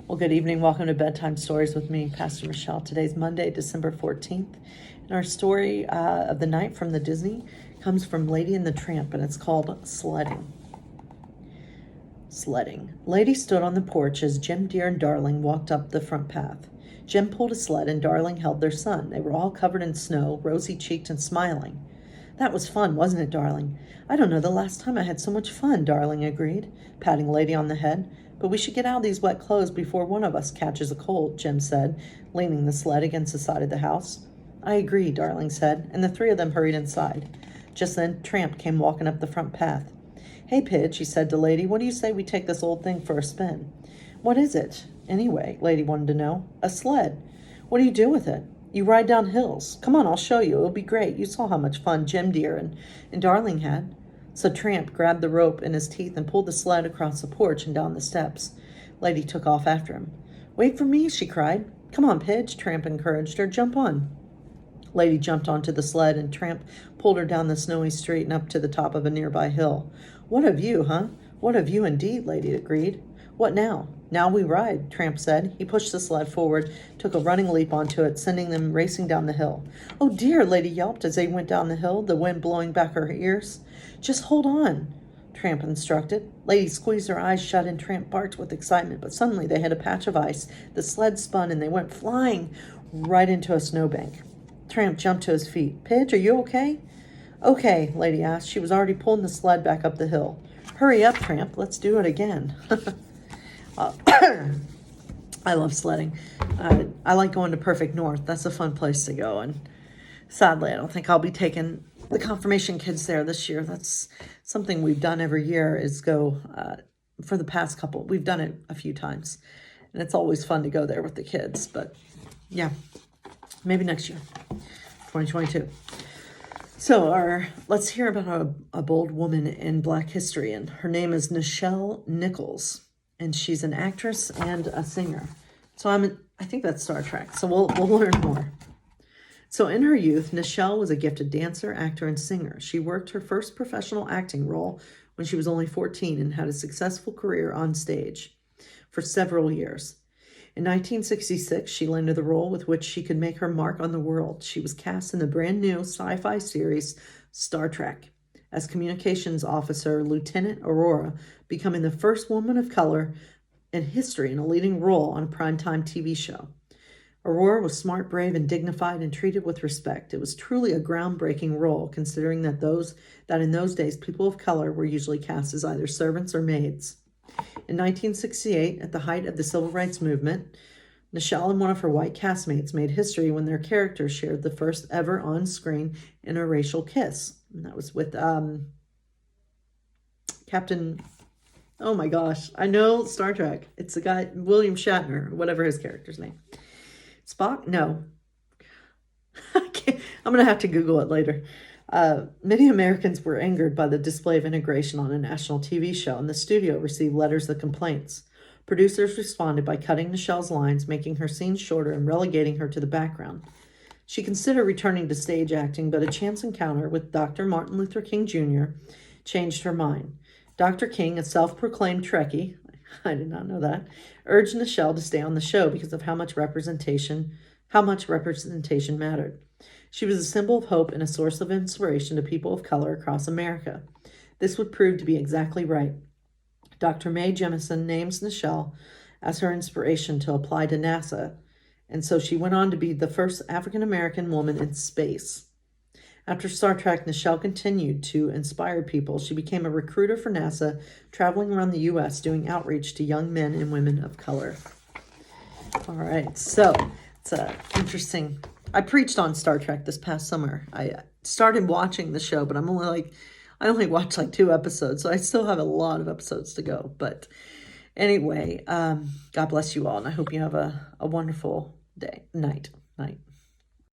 Well, good evening. Welcome to Bedtime Stories with me, Pastor Michelle. Today's Monday, December 14th. And our story of the night from the Disney comes from Lady and the Tramp, and it's called Sledding. Sledding. Lady stood on the porch as Jim, Dear, and Darling walked up the front path. Jim pulled a sled, and Darling held their son. They were all covered in snow, rosy-cheeked and smiling. That was fun, wasn't it, Darling? I don't know the last time I had so much fun, Darling agreed, patting Lady on the head. But we should get out of these wet clothes before one of us catches a cold, Jim said, leaning the sled against the side of the house. I agree, Darling said, and the three of them hurried inside. Just then, Tramp came walking up the front path. Hey, Pidge, he said to Lady, what do you say we take this old thing for a spin? What is it, anyway? Lady wanted to know. A sled. What do you do with it? You ride down hills. Come on, I'll show you. It'll be great. You saw how much fun Jim, Dear, and Darling had. So Tramp grabbed the rope in his teeth and pulled the sled across the porch and down the steps. Lady took off after him. Wait for me, she cried. Come on, Pidge, Tramp encouraged her. Jump on. Lady jumped onto the sled, and Tramp pulled her down the snowy street and up to the top of a nearby hill. What of you, huh? What of you indeed, Lady agreed. What now? Now we ride, Tramp said. He pushed the sled forward, took a running leap onto it, sending them racing down the hill. Oh dear, Lady yelped as they went down the hill, the wind blowing back her ears. Just hold on, Tramp instructed. Lady squeezed her eyes shut and Tramp barked with excitement, but suddenly they hit a patch of ice. The sled spun and they went flying right into a snowbank. Tramp jumped to his feet. Pidge, are you okay? Okay, Lady asked. She was already pulling the sled back up the hill. Hurry up, Tramp. Let's do it again. I love sledding. I like going to Perfect North. That's a fun place to go. And sadly, I don't think I'll be taking the confirmation kids there this year. That's something we've done every year is go for the past couple. We've done it a few times. And it's always fun to go there with the kids. But yeah, maybe next year, 2022. So let's hear about a bold woman in Black history. And her name is Nichelle Nichols. And she's an actress and a singer. So I think that's Star Trek. So we'll learn more. So in her youth, Nichelle was a gifted dancer, actor, and singer. She worked her first professional acting role when she was only 14 and had a successful career on stage for several years. In 1966, she landed the role with which she could make her mark on the world. She was cast in the brand new sci-fi series Star Trek as communications officer Lieutenant Aurora, becoming the first woman of color in history in a leading role on a primetime TV show. Aurora was smart, brave, and dignified and treated with respect. It was truly a groundbreaking role, considering that in those days, people of color were usually cast as either servants or maids. In 1968, at the height of the Civil Rights Movement, Nichelle and one of her white castmates made history when their characters shared the first ever on-screen interracial kiss. And that was with Captain... Oh my gosh, I know Star Trek. It's the guy, William Shatner, whatever his character's name. Spock? No. I'm going to have to Google it later. Many Americans were angered by the display of integration on a national TV show, and the studio received letters of complaints. Producers responded by cutting Nichelle's lines, making her scenes shorter, and relegating her to the background. She considered returning to stage acting, but a chance encounter with Dr. Martin Luther King Jr. changed her mind. Dr. King, a self-proclaimed Trekkie, I did not know that, urged Nichelle to stay on the show because of how much representation mattered. She was a symbol of hope and a source of inspiration to people of color across America. This would prove to be exactly right. Dr. Mae Jemison names Nichelle as her inspiration to apply to NASA, and so she went on to be the first African-American woman in space. After Star Trek, Nichelle continued to inspire people. She became a recruiter for NASA, traveling around the U.S. doing outreach to young men and women of color. All right, so it's interesting. I preached on Star Trek this past summer. I started watching the show, but I only watched like 2 episodes, so I still have a lot of episodes to go. But anyway, God bless you all, and I hope you have a wonderful day, night.